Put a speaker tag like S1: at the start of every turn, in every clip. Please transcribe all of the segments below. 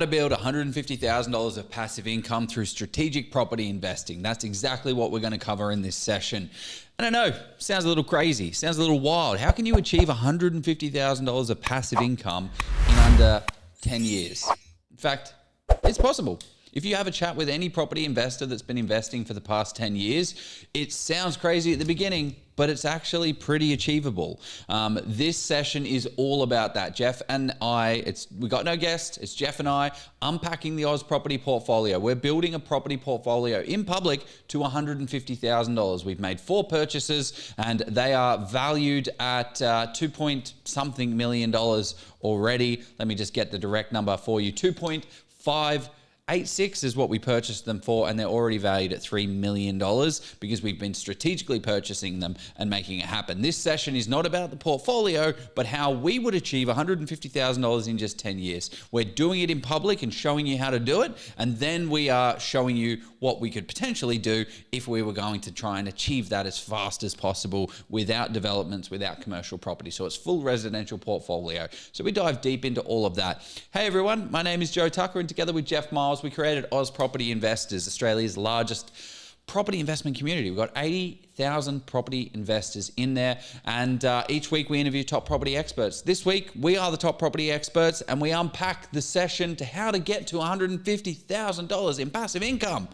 S1: To build $150,000 of passive income through strategic property investing. That's exactly what we're going to cover in this session. And I know, sounds a little crazy, sounds a little wild. How can you achieve $150,000 of passive income in under 10 years? In fact, it's possible. If you have a chat with any property investor that's been investing for the past 10 years, it sounds crazy at the beginning, but it's actually pretty achievable. This session is all about that. Jeff and I, we got no guest, it's Jeff and I unpacking the Oz property portfolio. We're building a property portfolio in public to $150,000. We've made 4 purchases and they are valued at 2-point-something million already. Let me just get the direct number for you. 2.586 is what we purchased them for, and they're already valued at $3 million because we've been strategically purchasing them and making it happen. This session is not about the portfolio, but how we would achieve $150,000 in just 10 years. We're doing it in public and showing you how to do it, and then we are showing you what we could potentially do if we were going to try and achieve that as fast as possible without developments, without commercial property. So it's full residential portfolio. So we dive deep into all of that. Hey everyone, my name is Joe Tucker, and together with Jeff Miles, we created Oz Property Investors, Australia's largest property investment community. We've got 80,000 property investors in there, and each week we interview top property experts. This week, we are the top property experts, and we unpack the session to how to get to $150,000 in passive income.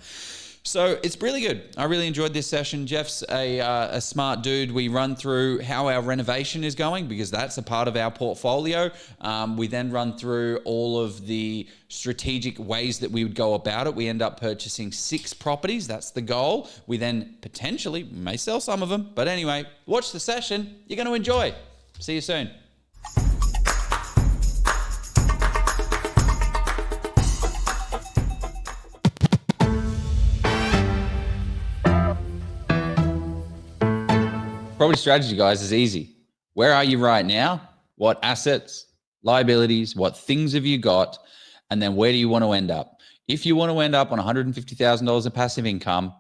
S1: So it's really good. I really enjoyed this session. Jeff's a smart dude. We run through how our renovation is going because that's a part of our portfolio. We then run through all of the strategic ways that we would go about it. We end up purchasing 6 properties. That's the goal. We then potentially may sell some of them. But anyway, watch the session. You're going to enjoy. See you soon. Property strategy, guys, is easy. Where are you right now? What assets, liabilities, what things have you got? And then where do you want to end up? If you want to end up on $150,000 of passive income,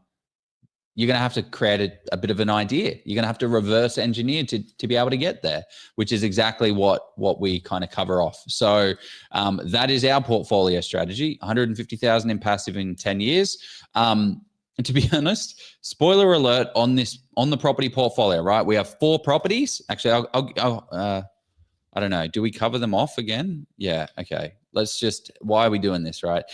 S1: you're going to have to create a bit of an idea. You're going to have to reverse engineer to be able to get there, which is exactly what we kind of cover off. So that is our portfolio strategy, $150,000 in passive in 10 years. And to be honest, spoiler alert on the property portfolio, right? We have 4 properties. Actually, I don't know. Do we cover them off again? Yeah. Okay. Why are we doing this, right?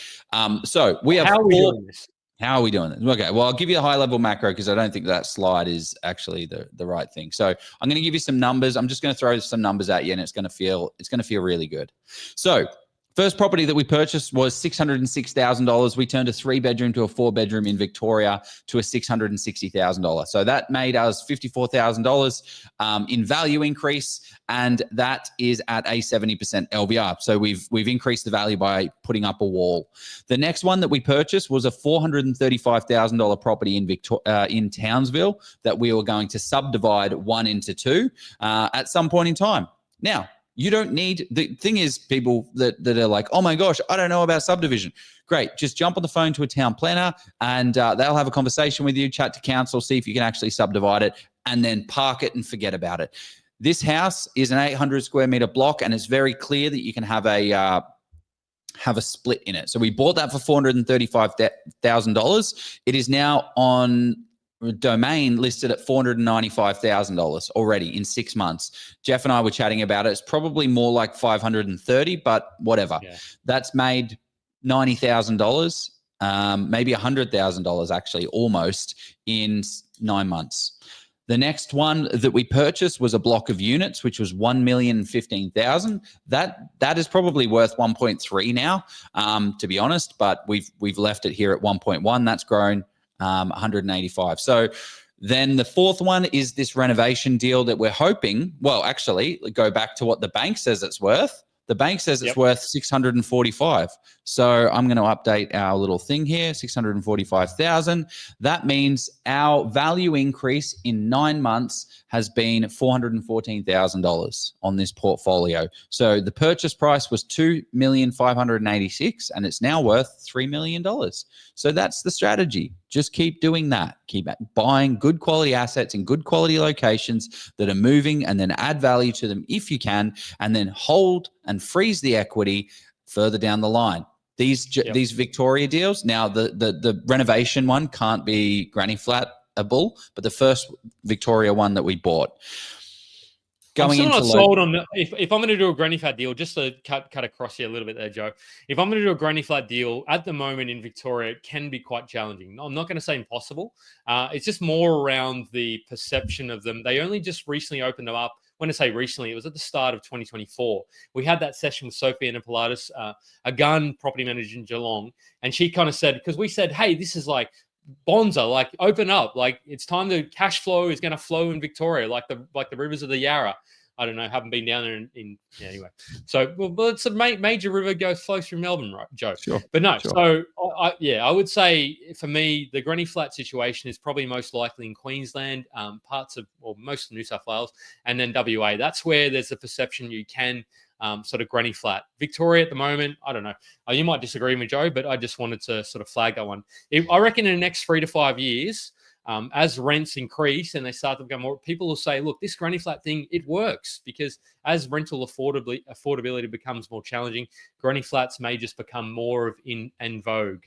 S1: So we have
S2: How are we doing this?
S1: How are we doing this? Okay. Well, I'll give you a high level macro because I don't think that slide is actually the right thing. So I'm going to give you some numbers. I'm just going to throw some numbers at you and it's going to feel really good. So first property that we purchased was $606,000. We turned a 3-bedroom to a 4-bedroom in Victoria to a $660,000. So that made us $54,000 in value increase, and that is at a 70% LVR. So we've increased the value by putting up a wall. The next one that we purchased was a $435,000 property in Townsville that we were going to subdivide 1 into 2 at some point in time. Now, you don't need, the thing is, people that are like, oh my gosh, I don't know about subdivision. Great. Just jump on the phone to a town planner and they'll have a conversation with you, chat to council, see if you can actually subdivide it, and then park it and forget about it. This house is an 800 square meter block, and it's very clear that you can have a split in it. So we bought that for $435,000. It is now on domain listed at $495,000 already in 6 months. Jeff and I were chatting about it. It's probably more like 530, but whatever. Yeah. That's made $90,000, maybe $100,000 actually, almost in 9 months. The next one that we purchased was a block of units, which was $1,015,000. That is probably worth 1.3 now, to be honest. But we've left it here at 1.1. That's grown 185. So then the fourth one is this renovation deal that we're hoping, well, actually go back to what the bank says it's worth. The bank says it's worth 645. So I'm going to update our little thing here, 645,000. That means our value increase in 9 months has been $414,000 on this portfolio. So the purchase price was $2,586,000 and it's now worth $3 million. So that's the strategy. Just keep doing that. Keep buying good quality assets in good quality locations that are moving, and then add value to them if you can, and then hold and freeze the equity further down the line. these Victoria deals. Now, the renovation one can't be granny flatable, but the first Victoria one that we bought.
S2: I'm still not sold on the, if I'm going to do a granny flat deal, just to cut across here a little bit there, Joe. If I'm going to do a granny flat deal at the moment in Victoria, it can be quite challenging. I'm not going to say impossible. It's just more around the perception of them. They only just recently opened them up. When I say recently, it was at the start of 2024. We had that session with Sophie and Pilatus, a gun property manager in Geelong, and she kind of said, because we said, hey, this is like bonza, like open up, like it's time to cash flow is going to flow in Victoria, like the rivers of the Yarra. I don't know, haven't been down there yeah, anyway. So, well, it's a major river flows through Melbourne, right, Joe?
S1: Sure.
S2: But no,
S1: sure.
S2: so I would say for me, the granny flat situation is probably most likely in Queensland, parts of, or most of New South Wales, and then WA. That's where there's a perception you can sort of granny flat. Victoria at the moment, I don't know. You might disagree with me, Joe, but I just wanted to sort of flag that one. I reckon in the next 3 to 5 years, as rents increase and they start to become more, people will say, look, this granny flat thing, it works, because as rental affordability becomes more challenging, granny flats may just become more of in vogue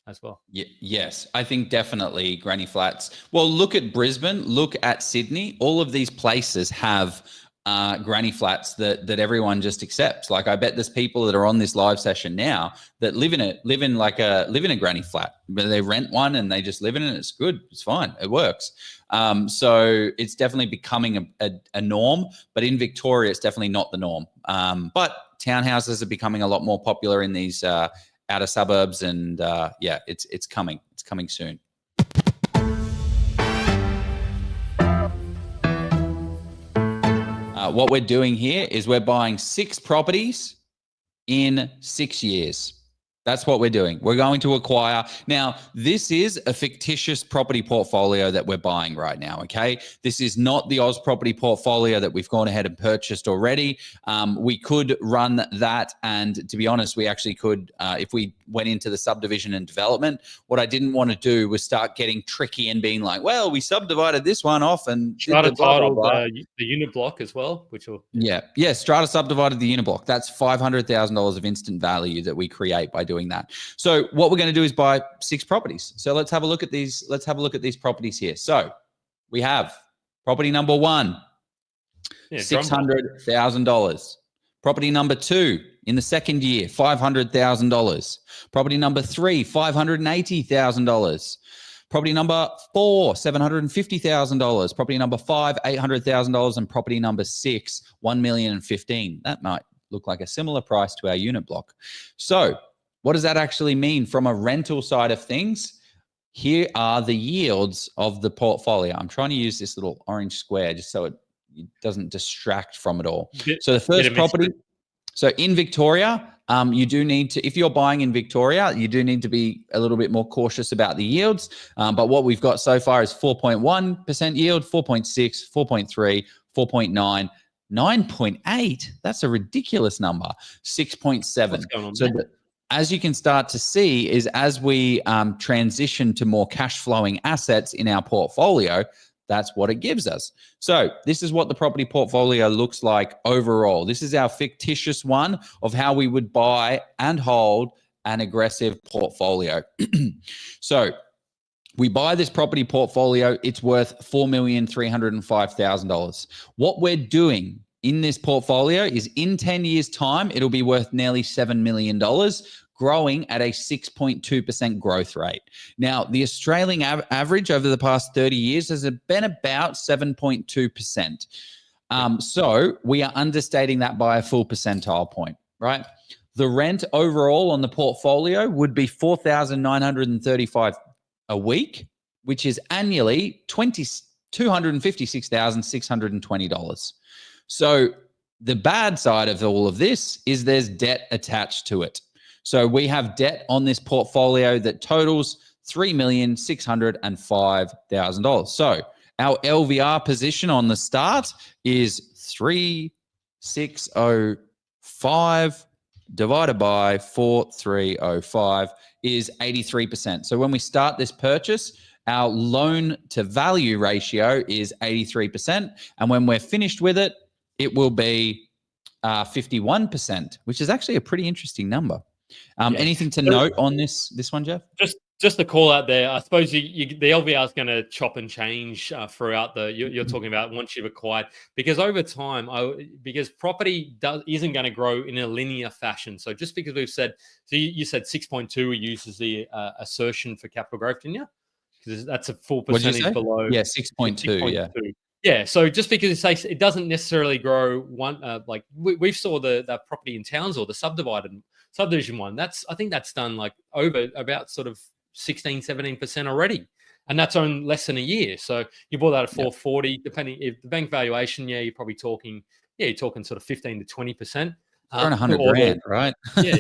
S2: as well.
S1: Yes, I think definitely granny flats. Well, look at Brisbane, look at Sydney. All of these places have granny flats that everyone just accepts. Like, I bet there's people that are on this live session now that live in a granny flat, but they rent one and they just live in it. It's good. It's fine. It works. So it's definitely becoming a norm, but in Victoria, it's definitely not the norm. But townhouses are becoming a lot more popular in these outer suburbs, and it's coming. It's coming soon. What we're doing here is we're buying 6 properties in 6 years. That's what we're doing. We're going to acquire. Now, this is a fictitious property portfolio that we're buying right now, okay? This is not the Oz property portfolio that we've gone ahead and purchased already. We could run that, and to be honest, we actually could, if we went into the subdivision and development. What I didn't want to do was start getting tricky and being like, well, we subdivided this one off and
S2: Strata titled the unit block as well, which will...
S1: Yeah, Strata subdivided the unit block. That's $500,000 of instant value that we create by doing that. So what we're going to do is buy 6 properties. So let's have a look at these. Let's have a look at these properties here. So we have property number 1, $600,000. Property number 2 in the second year, $500,000. Property number 3, $580,000. Property number 4, $750,000. Property number 5, $800,000. And property number 6, $1,015,000. That might look like a similar price to our unit block. So what does that actually mean from a rental side of things? Here are the yields of the portfolio. I'm trying to use this little orange square just so it doesn't distract from it all. So the first property, so in Victoria, you do need to, if you're buying in Victoria, you do need to be a little bit more cautious about the yields. But what we've got so far is 4.1% yield, 4.6, 4.3, 4.9, 9.8. That's a ridiculous number. 6.7. So as you can start to see is as we transition to more cash flowing assets in our portfolio, that's what it gives us. So this is what the property portfolio looks like overall. This is our fictitious one of how we would buy and hold an aggressive portfolio. So we buy this property portfolio. It's worth $4,305,000. What we're doing in this portfolio is in 10 years' time, it'll be worth nearly $7 million, growing at a 6.2% growth rate. Now, the Australian average over the past 30 years has been about 7.2%. So we are understating that by a full percentile point, right? The rent overall on the portfolio would be $4,935 a week, which is annually $256,620. So the bad side of all of this is there's debt attached to it. So we have debt on this portfolio that totals $3,605,000. So our LVR position on the start is 3,605 divided by 4,305 is 83%. So when we start this purchase, our loan to value ratio is 83%. And when we're finished with it, it will be 51%, which is actually a pretty interesting number. Anything to note on this one, Jeff?
S2: Just the call out there. I suppose the LVR is going to chop and change throughout you're talking about once you've acquired, because over time, because property isn't going to grow in a linear fashion. So just because we've said, so you said 6.2 we use as the assertion for capital growth, didn't you? Because that's a full percentage below.
S1: Yeah, 6.2. Yeah.
S2: Yeah, so just because it doesn't necessarily grow one, like we saw the property in Townsville, the subdivision one. I think that's done like over about sort of 16-17% already, and that's on less than a year. So you bought that at 440, depending if the bank valuation. Yeah, you're probably talking. Yeah, you're talking sort of 15 to 20%.
S1: Around 100 grand, right?
S2: Yeah.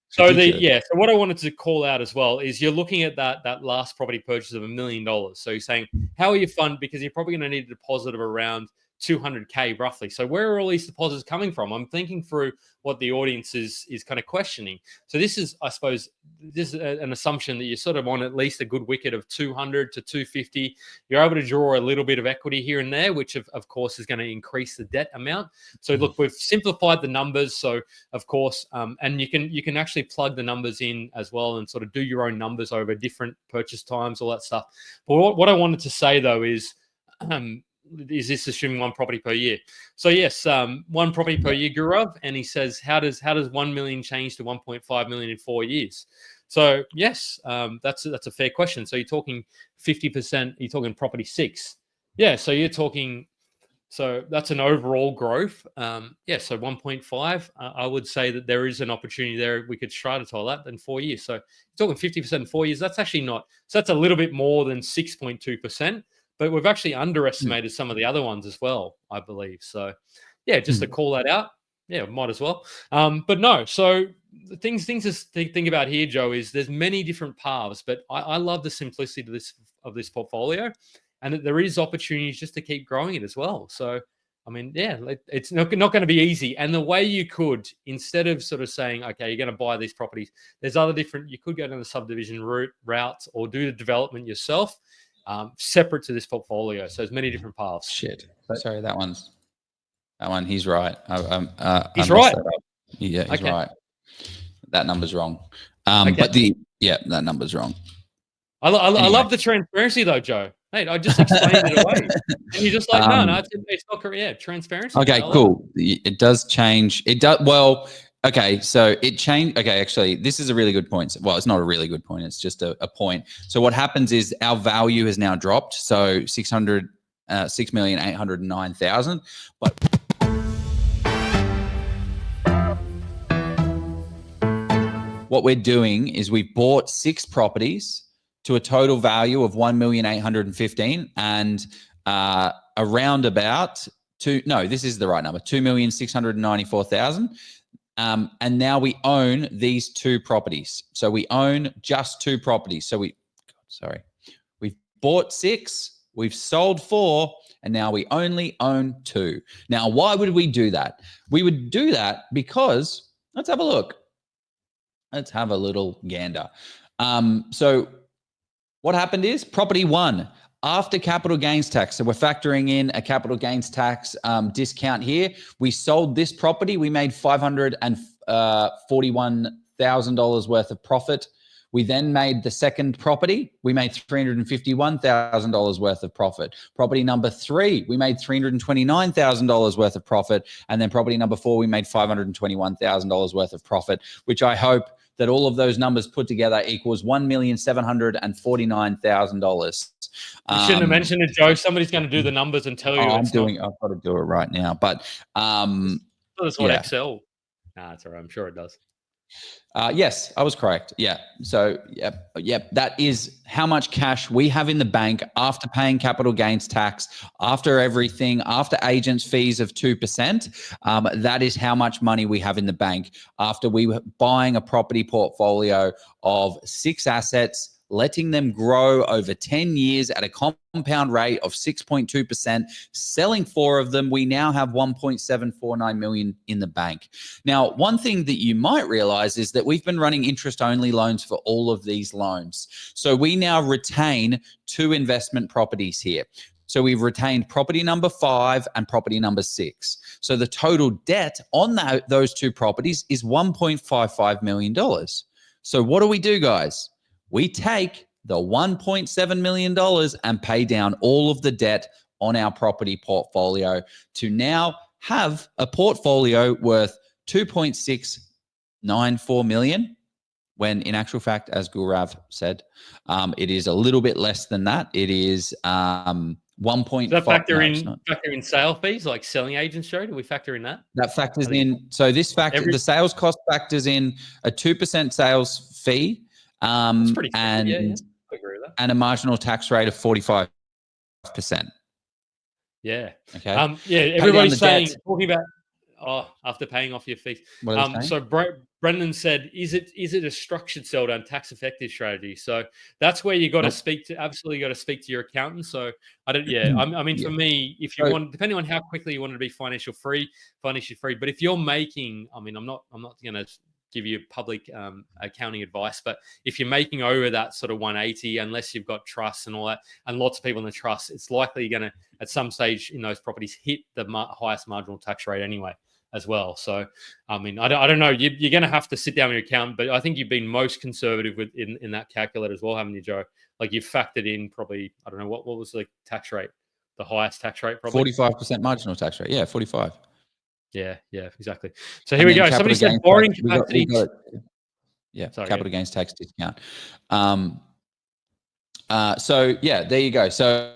S2: So so what I wanted to call out as well is you're looking at that last property purchase of $1 million. So you're saying, how are you funded? Because you're probably going to need a deposit of around 200K roughly. So where are all these deposits coming from? I'm thinking through what the audience is kind of questioning. So this is, I suppose, an assumption that you sort of want at least a good wicket of 200 to 250. You're able to draw a little bit of equity here and there, which of course is going to increase the debt amount. So look, we've simplified the numbers. So of course, and you can actually plug the numbers in as well and sort of do your own numbers over different purchase times, all that stuff. But what I wanted to say though is this assuming one property per year? So yes, one property per year, Gurav, and he says, how does 1 million change to 1.5 million in 4 years? So yes, that's a fair question. So you're talking 50%. You're talking property 6. Yeah. So you're talking. So that's an overall growth. Yeah. So 1.5. I would say that there is an opportunity there. We could stratified that in 4 years. So you're talking 50% in 4 years. That's actually not. So that's a little bit more than 6.2%. But we've actually underestimated some of the other ones as well, I believe. So, yeah, just to call that out, yeah, might as well. But no, so the things to think about here, Joe, is there's many different paths, but I love the simplicity of this portfolio, and that there is opportunities just to keep growing it as well. So, I mean, yeah, it's not going to be easy. And the way you could, instead of sort of saying, okay, you're going to buy these properties, there's other different, you could go down the subdivision route or do the development yourself. Separate to this portfolio. So there's many different paths.
S1: Shit. Sorry, that one. He's right.
S2: He's right.
S1: Yeah, he's right. That number's wrong. But that number's wrong.
S2: I love the transparency though, Joe. Hey, I just explained it away, and you're just like, no, it's not correct. Yeah, transparency.
S1: Okay, cool. It does change. It does well. Okay, so it changed. Okay, actually, this is a really good point. Well, it's not a really good point. It's just a point. So what happens is our value has now dropped. So 6,809,000. But what we're doing is we bought 6 properties to a total value of 1,815,000 and around about this is the right number, 2,694,000. And now we own these 2 properties. So we own just 2 properties. So we've bought 6, we've sold 4, and now we only own 2. Now, why would we do that? We would do that because, let's have a look. Let's have a little gander. So what happened is property 1, after capital gains tax, so we're factoring in a capital gains tax discount here. We sold this property. We made $541,000 worth of profit. We then made the second property. We made $351,000 worth of profit. Property number 3, we made $329,000 worth of profit. And then property number 4, we made $521,000 worth of profit, which I hope that all of those numbers put together equals $1,749,000.
S2: You shouldn't have mentioned it, Joe. Somebody's going to do the numbers and tell you.
S1: I've got to do it right now. But
S2: that's what Excel. Nah, it's all right. I'm sure it does.
S1: Yes, I was correct. Yeah. So, yep. That is how much cash we have in the bank after paying capital gains tax, after everything, after agents' fees of 2%. That is how much money we have in the bank after we were buying a property portfolio of 6 assets, letting them grow over 10 years at a compound rate of 6.2%, selling 4 of them. We now have 1.749 million in the bank. Now, one thing that you might realize is that we've been running interest-only loans for all of these loans. So we now retain 2 investment properties here. So we've retained property number 5 and property number 6. So the total debt on those two properties is $1.55 million. So what do we do, guys? We take the $1.7 million and pay down all of the debt on our property portfolio to now have a portfolio worth $2.694 million, when in actual fact, as Gurav said, it is a little bit less than that. It is 1.5.
S2: Does that factor in sale fees, like selling agents, Joe? Do we factor in that?
S1: That factors in. So this factor, the sales cost factors in a 2% sales fee,
S2: That's pretty
S1: and
S2: yeah. I agree with that.
S1: And a marginal tax rate of 45%.
S2: Yeah.
S1: Okay.
S2: Yeah. Everybody's talking about after paying off your fees. So Brendan said, is it a structured sell down, tax effective strategy? So that's where you got to absolutely got to speak to your accountant. So I don't. Yeah. I mean, for me, if you want, depending on how quickly you want to be financially free. But if you're making, I mean, I'm not going to give you public accounting advice, but if you're making over that sort of 180, unless you've got trusts and all that, and lots of people in the trust, it's likely you're going to at some stage in those properties hit the highest marginal tax rate anyway as well. So I mean, I don't know, you're going to have to sit down with your accountant, but I think you've been most conservative in that calculator as well, haven't you, Joe? Like you've factored in probably, I don't know, what was the tax rate, the highest tax rate? Probably
S1: 45% marginal tax rate. Yeah, 45.
S2: Yeah, exactly. So here we go. Somebody said borrowing capacity.
S1: Capital gains tax discount. So yeah, there you go. So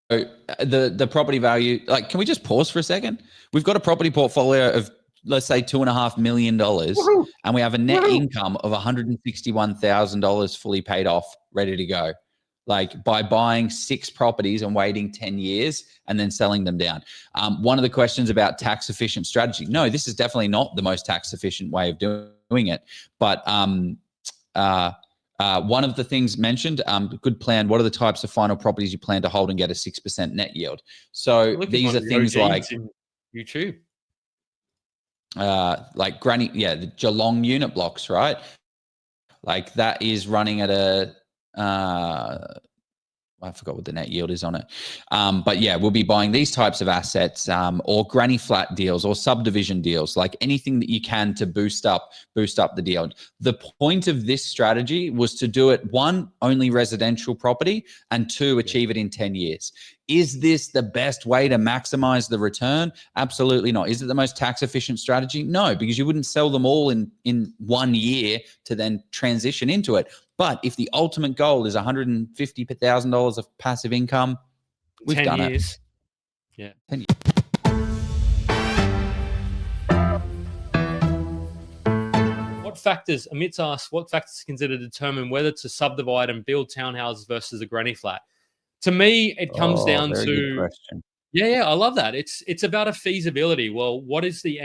S1: the property value, like, can we just pause for a second? We've got a property portfolio of, let's say, $2.5 million, and we have a net income of $161,000 fully paid off, ready to go. Like by buying 6 properties and waiting 10 years and then selling them down. One of the questions about tax efficient strategy. No, this is definitely not the most tax efficient way of doing it. But one of the things mentioned, good plan. What are the types of final properties you plan to hold and get a 6% net yield? So these are things like
S2: YouTube.
S1: Like the Geelong unit blocks, right? Like that is running at a I forgot what the net yield is on it. But yeah, we'll be buying these types of assets, or granny flat deals or subdivision deals, like anything that you can to boost up the deal. The point of this strategy was to do it, 1, only residential property, and 2, achieve it in 10 years. Is this the best way to maximize the return? Absolutely not. Is it the most tax efficient strategy? No, because you wouldn't sell them all in 1 year to then transition into it. But if the ultimate goal is $150,000 of passive income, we've done it.
S2: Yeah.
S1: 10 years.
S2: What factors, Amit's asked, what factors consider to determine whether to subdivide and build townhouses versus a granny flat? To me, it comes down to,
S1: good question.
S2: Yeah, I love that. It's about a feasibility. Well, what is the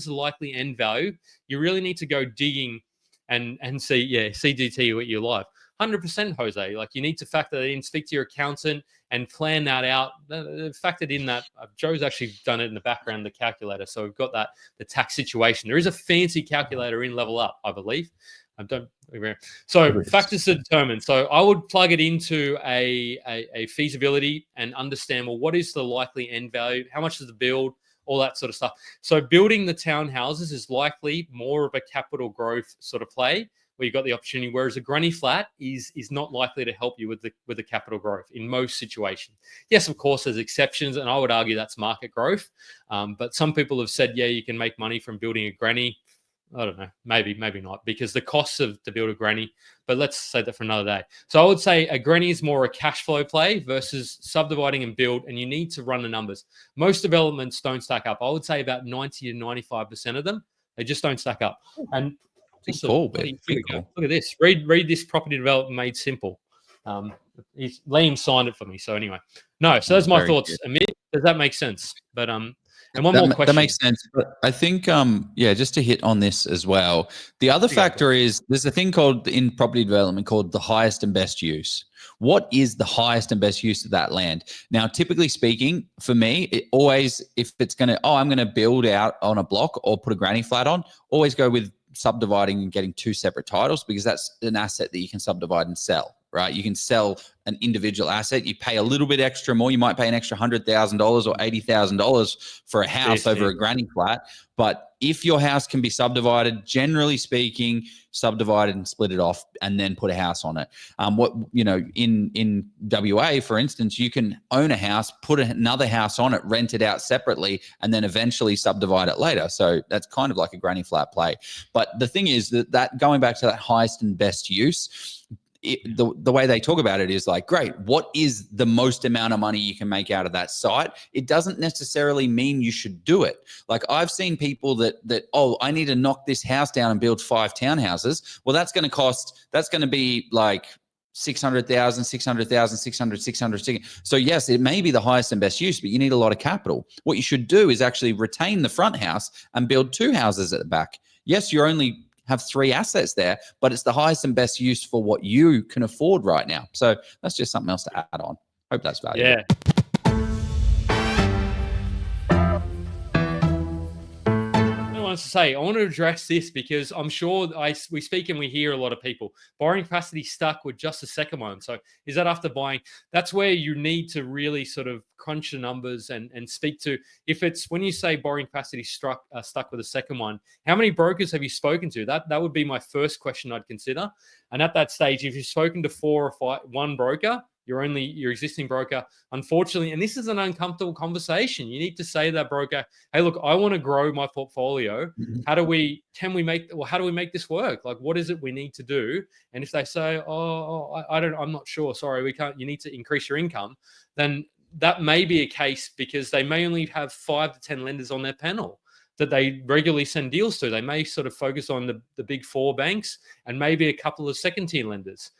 S2: likely end value? You really need to go digging and see, CGT what you like. 100%, Jose. Like you need to factor that in, speak to your accountant and plan that out. Factored in that Joe's actually done it in the background, the calculator. So we've got the tax situation. There is a fancy calculator in Level Up, I believe. So factors to determine. So I would plug it into a feasibility and understand, well, what is the likely end value? How much is the build? All that sort of stuff. So building the townhouses is likely more of a capital growth sort of play where you've got the opportunity, whereas a granny flat is not likely to help you with the capital growth in most situations. Yes, of course, there's exceptions, and I would argue that's market growth. But some people have said, yeah, you can make money from building a granny. I don't know, maybe not, because the costs to build a granny, but let's say that for another day. So I would say a granny is more a cash flow play versus subdividing and build, and you need to run the numbers. Most developments don't stack up. I would say about 90 to 95% of them, they just don't stack up. And look at this. Read this property development made simple. Liam signed it for me. So anyway, so that's my thoughts. Amit, does that make sense? But and one more question.
S1: That makes sense. But I think, just to hit on this as well, the other factor is there's a thing called in property development called the highest and best use. What is the highest and best use of that land? Now, typically speaking, for me, it always, if it's going to, I'm going to build out on a block or put a granny flat on, always go with subdividing and getting 2 separate titles, because that's an asset that you can subdivide and sell, right? You can sell an individual asset. You pay a little bit extra more. You might pay an extra $100,000 or $80,000 for a house over a granny flat. But if your house can be subdivided, generally speaking, subdivide it and split it off and then put a house on it. In WA, for instance, you can own a house, put another house on it, rent it out separately, and then eventually subdivide it later. So that's kind of like a granny flat play. But the thing is that going back to that highest and best use, the way they talk about it is like, great, what is the most amount of money you can make out of that site? It doesn't necessarily mean you should do it. Like I've seen people that I need to knock this house down and build 5 townhouses. Well, that's going to be like 600,000, 600,000, 600. So yes, it may be the highest and best use, but you need a lot of capital. What you should do is actually retain the front house and build 2 houses at the back. Yes, you only have 3 assets there, but it's the highest and best use for what you can afford right now. So that's just something else to add on. Hope that's valuable.
S2: Yeah. To say, I want to address this because I'm sure we speak and we hear a lot of people borrowing capacity stuck with just the second one. So is that after buying? That's where you need to really sort of crunch the numbers and speak to, if it's when you say borrowing capacity stuck with the second one, how many brokers have you spoken to? That would be my first question I'd consider. And at that stage, if you've spoken to 4 or 5, one broker, your existing broker, unfortunately, and this is an uncomfortable conversation. You need to say to that broker, hey, look, I want to grow my portfolio. How do we make this work? Like, what is it we need to do? And if they say, I'm not sure, sorry, we can't, you need to increase your income, then that may be a case because they may only have 5 to 10 lenders on their panel that they regularly send deals to. They may sort of focus on the big 4 banks and maybe a couple of second tier lenders.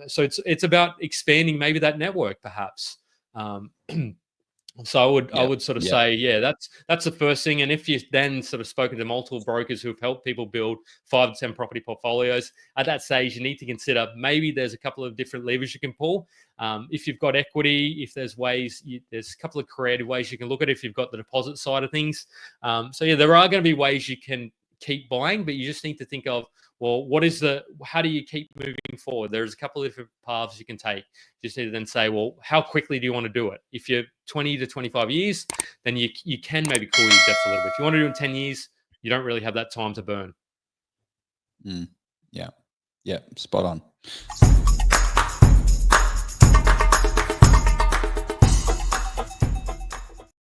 S2: So it's about expanding maybe that network, perhaps. So I would sort of say, that's the first thing. And if you've then sort of spoken to multiple brokers who've helped people build 5 to 10 property portfolios, at that stage, you need to consider maybe there's a couple of different levers you can pull. If you've got equity, if there's ways, there's a couple of creative ways you can look at it if you've got the deposit side of things. There are going to be ways you can keep buying, but you just need to think of, well, how do you keep moving forward? There's a couple of different paths you can take. You just need to then say, well, how quickly do you want to do it? If you're 20 to 25 years, then you can maybe cool your debts a little bit. If you want to do it in 10 years, you don't really have that time to burn.
S1: Yeah. Spot on.